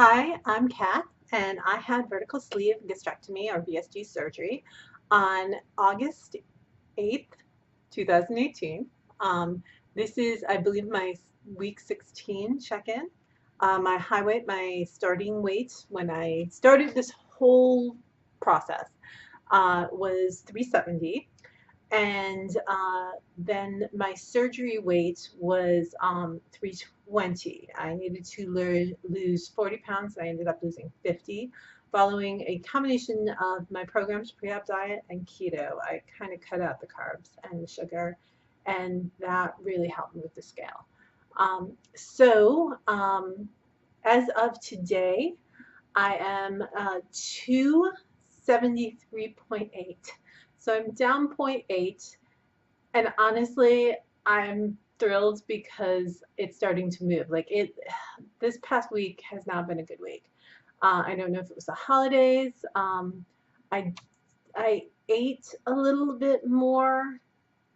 Hi, I'm Kat, and I had vertical sleeve gastrectomy or VSG surgery on August 8th, 2018. This is, I believe, my week 16 check-in. My high weight, my starting weight when I started this whole process was 370. And then my surgery weight was 320. I needed to lose 40 pounds. I ended up losing 50 following a combination of my program's pre-op diet and keto. I kind of cut out the carbs and the sugar, and that really helped me with the scale. As of today, I am 273.8. So I'm down point 0.8. And honestly, I'm thrilled because it's starting to move. This past week has not been a good week. I don't know if it was the holidays. I, I ate a little bit more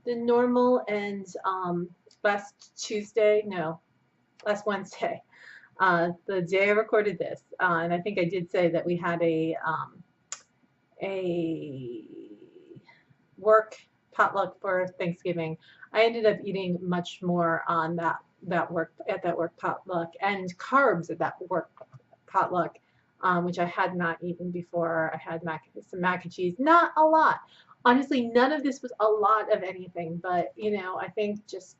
than normal, and last Wednesday, the day I recorded this, and I think I did say that we had a work potluck for Thanksgiving. I ended up eating much more on that work potluck and carbs at that work potluck, which I had not eaten before. I had some mac and cheese, not a lot. Honestly, none of this was a lot of anything, but I think just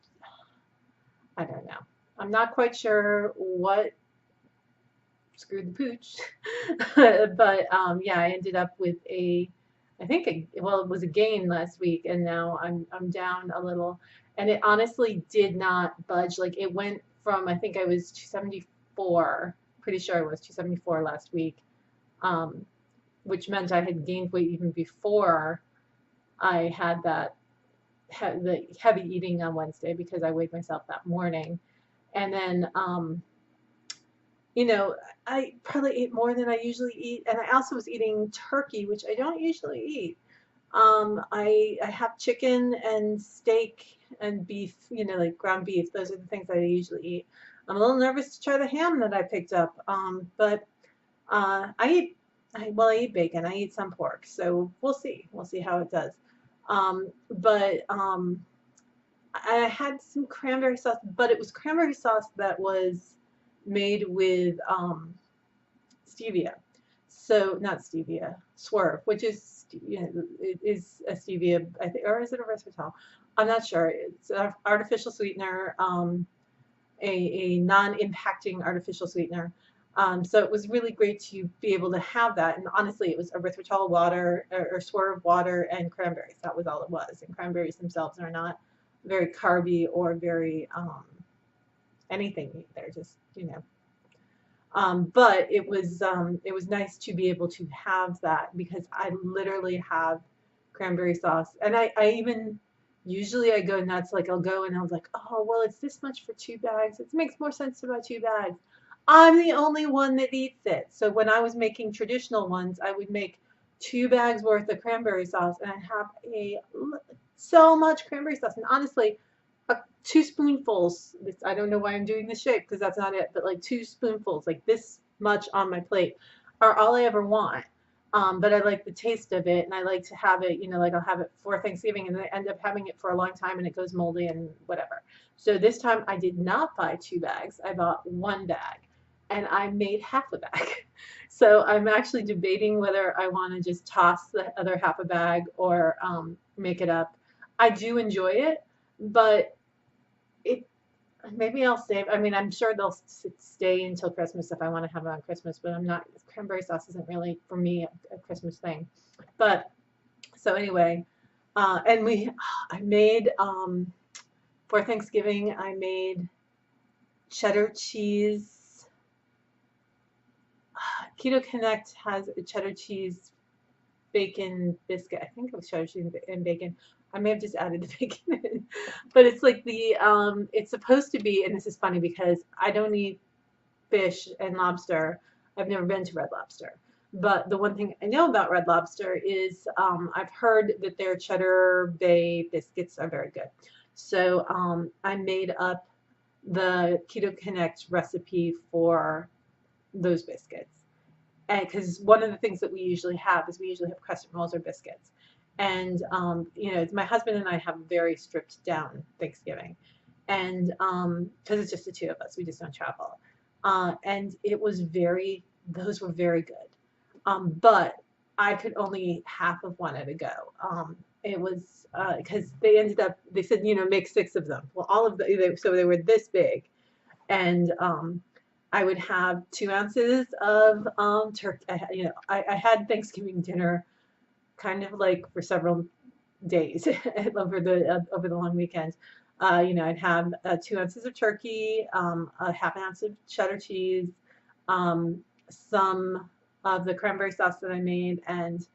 I don't know. I'm not quite sure what screwed the pooch. But yeah, I ended up with well, it was a gain last week, and now I'm down a little, and it honestly did not budge. Like it went from, I think I was 274, pretty sure I was 274 last week, which meant I had gained weight even before I had the heavy eating on Wednesday because I weighed myself that morning, and then I probably ate more than I usually eat, and I also was eating turkey, which I don't usually eat. I have chicken and steak and beef, like ground beef. Those are the things that I usually eat. I'm a little nervous to try the ham that I picked up, but I eat bacon. I eat some pork, so we'll see. We'll see how it does. But I had some cranberry sauce, but it was cranberry sauce that was made with stevia. So not stevia, swerve, which is it is a stevia, I think, or is it a resveratrol? I'm not sure. It's an artificial sweetener, a non-impacting artificial sweetener. So it was really great to be able to have that. And honestly, it was erythritol water or swerve water and cranberries. That was all it was. And cranberries themselves are not very carby or very anything. They're just, but it was nice to be able to have that because I literally have cranberry sauce, and I even usually I go nuts. Like I'll go and I'm like, oh well, it's this much for 2 bags. It makes more sense to buy 2 bags. I'm the only one that eats it. So when I was making traditional ones, I would make 2 bags worth of cranberry sauce, and I have so much cranberry sauce. And honestly, 2 spoonfuls. I don't know why I'm doing this shape because that's not it, but like 2 spoonfuls, like this much on my plate, are all I ever want. But I like the taste of it, and I like to have it, like I'll have it for Thanksgiving, and then I end up having it for a long time, and it goes moldy and whatever. So this time I did not buy 2 bags. I bought 1 bag, and I made half a bag. So I'm actually debating whether I want to just toss the other half a bag or make it up. I do enjoy it, but it maybe I'll save. I mean, I'm sure they'll stay until Christmas if I want to have it on Christmas, but I'm not. Cranberry sauce isn't really for me a Christmas thing. But so anyway, and I made for Thanksgiving. I made cheddar cheese. Keto Connect has a cheddar cheese bacon biscuit. I think it was cheddar cheese and bacon. I may have just added the bacon in, but it's like it's supposed to be, and this is funny because I don't eat fish and lobster. I've never been to Red Lobster. But the one thing I know about Red Lobster is I've heard that their cheddar bay biscuits are very good. So I made up the Keto Connect recipe for those biscuits. And because one of the things that we usually have is we usually have crescent rolls or biscuits. And, my husband and I have a very stripped down Thanksgiving. And because it's just the two of us, we just don't travel. And those were very good. But I could only eat half of one at a go. It was because they said, make six of them. Well, so they were this big. And I would have 2 ounces of turkey. I had Thanksgiving dinner kind of like for several days over the long weekend. I'd have 2 ounces of turkey, a half an ounce of cheddar cheese, some of the cranberry sauce that I made, and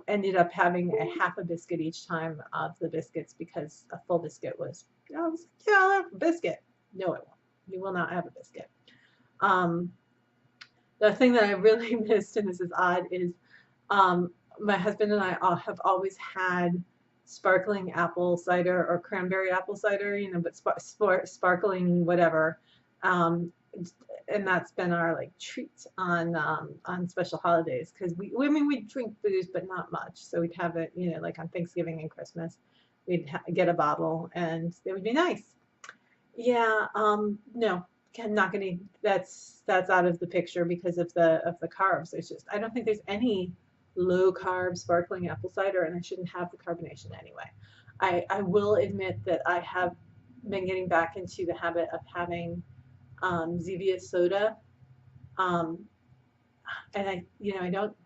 ended up having a half a biscuit each time of the biscuits because a full biscuit was, I'll have a biscuit. No, it won't. You will not have a biscuit. The thing that I really missed, and this is odd, is my husband and I have always had sparkling apple cider or cranberry apple cider, but sparkling whatever. And that's been our like treat on special holidays because we drink booze but not much, so we'd have it like on Thanksgiving and Christmas we'd get a bottle and it would be nice. Yeah, no, I'm not gonna. That's out of the picture because of the carbs. I don't think there's any low carb sparkling apple cider, and I shouldn't have the carbonation anyway. I will admit that I have been getting back into the habit of having Zevia soda, um, and I don't.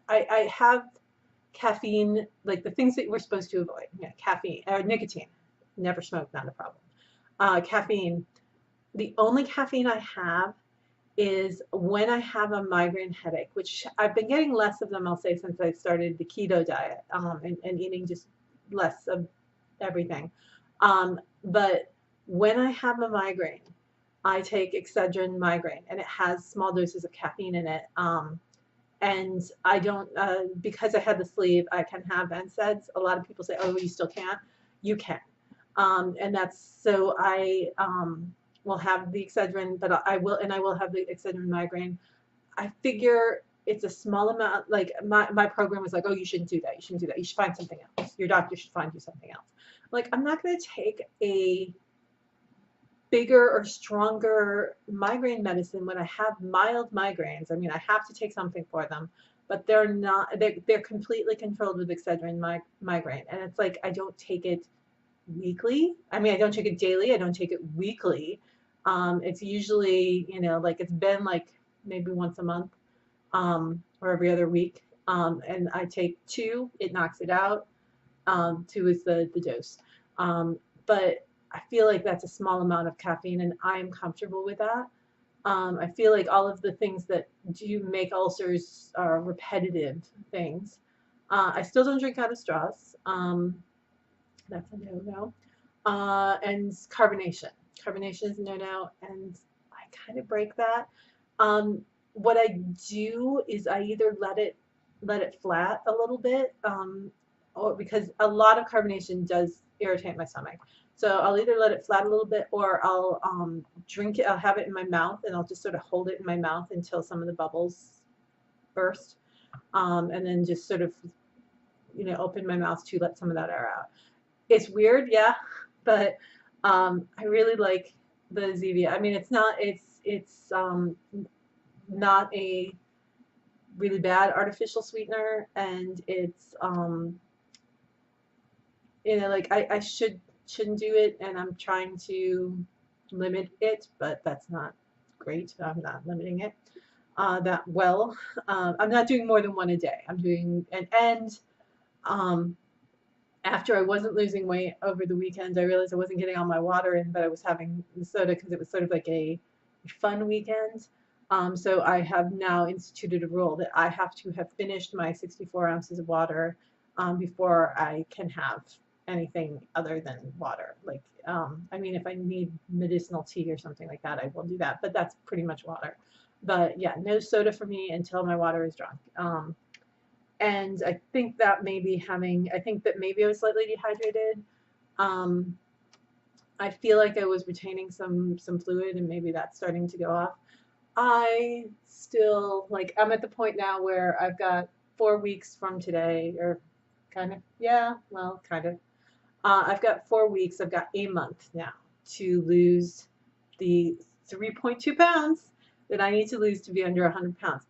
I have caffeine, like the things that we're supposed to avoid. Yeah, caffeine or nicotine. Never smoke, not a problem. Caffeine. The only caffeine I have is when I have a migraine headache, which I've been getting less of them, I'll say, since I started the keto diet and eating just less of everything. But when I have a migraine, I take Excedrin migraine, and it has small doses of caffeine in it. And I don't, because I had the sleeve, I can have NSAIDs. A lot of people say, oh, you still can't. You can. And that's so I will have the Excedrin, but I will have the Excedrin migraine. I figure it's a small amount. Like my program was like, oh, you shouldn't do that. You shouldn't do that. You should find something else. Your doctor should find you something else. Like I'm not going to take a bigger or stronger migraine medicine when I have mild migraines. I mean, I have to take something for them, but they're completely controlled with Excedrin migraine. And it's like I don't take it weekly. I mean, I don't take it daily. I don't take it weekly. It's usually, like it's been like maybe once a month, or every other week. And I take 2, it knocks it out. 2 is the dose. But I feel like that's a small amount of caffeine and I'm comfortable with that. I feel like all of the things that do make ulcers are repetitive things. I still don't drink out of straws. That's a no-no. And carbonation. Carbonation is a no-no, and I kind of break that. What I do is I either let it flat a little bit, or because a lot of carbonation does irritate my stomach. So I'll either let it flat a little bit, or I'll drink it. I'll have it in my mouth, and I'll just sort of hold it in my mouth until some of the bubbles burst, and then just sort of, open my mouth to let some of that air out. It's weird, yeah, but I really like the Zevia. I mean, it's not a really bad artificial sweetener, and it's like I shouldn't do it, and I'm trying to limit it, but that's not great. I'm not limiting it that well. I'm not doing more than one a day. I'm doing after I wasn't losing weight over the weekend, I realized I wasn't getting all my water in, but I was having soda because it was sort of like a fun weekend. So I have now instituted a rule that I have to have finished my 64 ounces of water before I can have anything other than water. Like, I mean, if I need medicinal tea or something like that, I will do that, but that's pretty much water. But yeah, no soda for me until my water is drunk. And I think that maybe I was slightly dehydrated. I feel like I was retaining some fluid, and maybe that's starting to go off. I still like I'm at the point now where I've got 4 weeks from today, or kind of, yeah, well, kind of. I've got 4 weeks. I've got a month now to lose the 3.2 pounds that I need to lose to be under 100 pounds.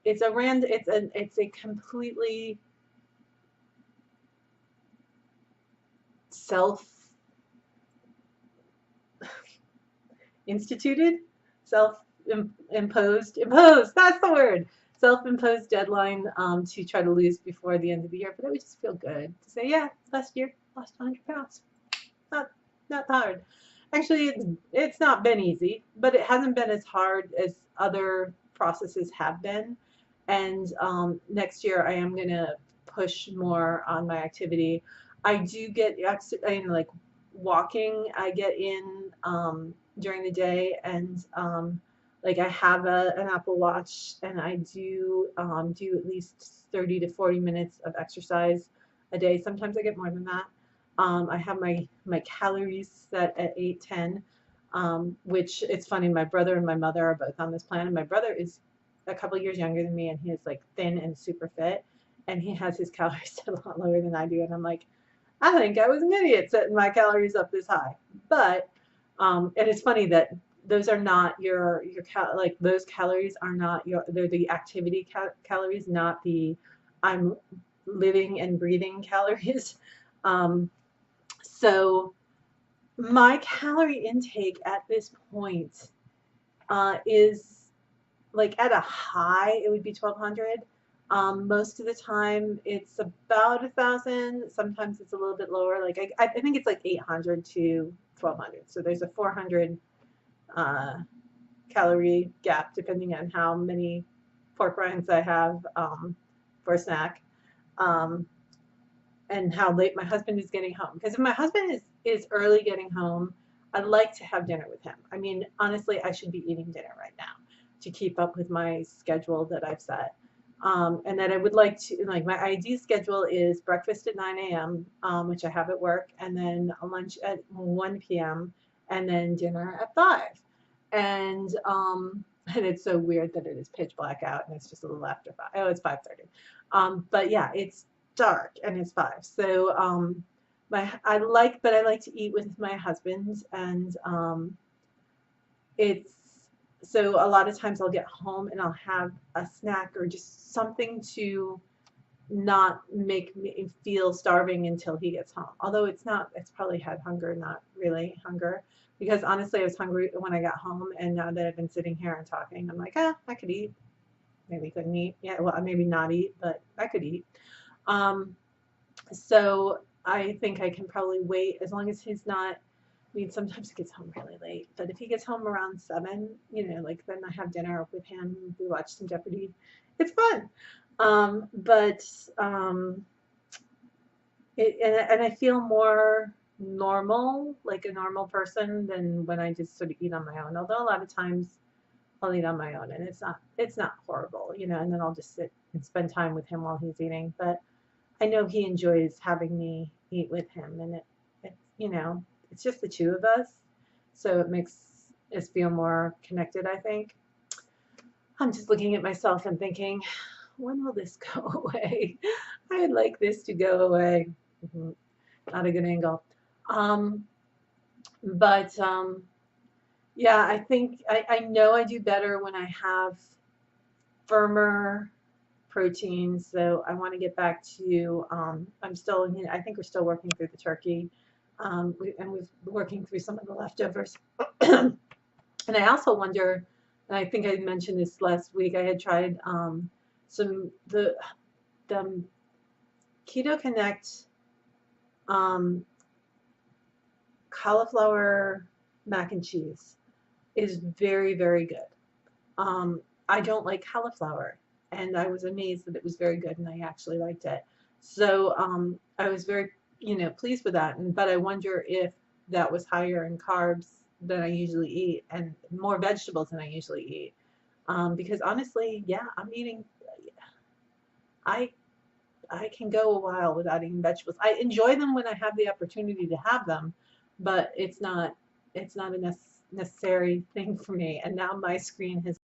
It's a completely self instituted, imposed, that's the word, self-imposed deadline to try to lose before the end of the year. But it would just feel good to say, yeah, last year, lost 100 pounds. Not, not hard. Actually, it's not been easy, but it hasn't been as hard as other processes have been. And next year, I am going to push more on my activity. I do get, like walking, I get in during the day, and like I have an Apple Watch, and I do at least 30 to 40 minutes of exercise a day. Sometimes I get more than that. I have my calories set at 810, which it's funny. My brother and my mother are both on this plan, and my brother is a couple years younger than me, and he is like thin and super fit, and he has his calories set a lot lower than I do, and I'm like, I think I was an idiot setting my calories up this high. But and it's funny that those are not like those calories are not they're the activity calories, not the I'm living and breathing calories. Um, so my calorie intake at this point is like at a high, it would be 1,200. Most of the time, it's about 1,000. Sometimes it's a little bit lower. Like I think it's like 800 to 1,200. So there's a 400 uh, calorie gap depending on how many pork rinds I have for a snack. Um, and how late my husband is getting home. Because if my husband is early getting home, I'd like to have dinner with him. I mean, honestly, I should be eating dinner right now to keep up with my schedule that I've set. And that I would like to, like, my ideal schedule is breakfast at 9 a.m., which I have at work, and then a lunch at 1 p.m., and then dinner at 5. And, and it's so weird that it is pitch black out and it's just a little after 5. Oh, it's 5:30. But yeah, it's dark and it's 5. So I like to eat with my husband, and it's so a lot of times I'll get home and I'll have a snack or just something to not make me feel starving until he gets home. Although it's probably had hunger, not really hunger. Because honestly, I was hungry when I got home, and now that I've been sitting here and talking, I'm like, I could eat. Maybe couldn't eat. Yeah, well, maybe not eat, but I could eat. Um, so I think I can probably wait as long as he's not. I mean, sometimes he gets home really late, but if he gets home around 7, like then I have dinner with him. We watch some Jeopardy. It's fun. But and I feel more normal, like a normal person, than when I just sort of eat on my own. Although a lot of times I'll eat on my own, and it's not horrible, and then I'll just sit and spend time with him while he's eating. But I know he enjoys having me eat with him, and it's just the two of us, so it makes us feel more connected, I think. I'm just looking at myself and thinking, when will this go away? I'd like this to go away. Not a good angle. Um, but yeah, I think I know I do better when I have firmer proteins. So I want to get back to, I think we're still working through the turkey. And we're working through some of the leftovers. And I also wonder, and I think I mentioned this last week, I had tried the Keto Connect um, cauliflower mac and cheese is very, very good. I don't like cauliflower, and I was amazed that it was very good, and I actually liked it. So I was very, pleased with that. But I wonder if that was higher in carbs than I usually eat, and more vegetables than I usually eat. Because honestly, yeah, I I can go a while without eating vegetables. I enjoy them when I have the opportunity to have them, but it's not a necessary thing for me. And now my screen has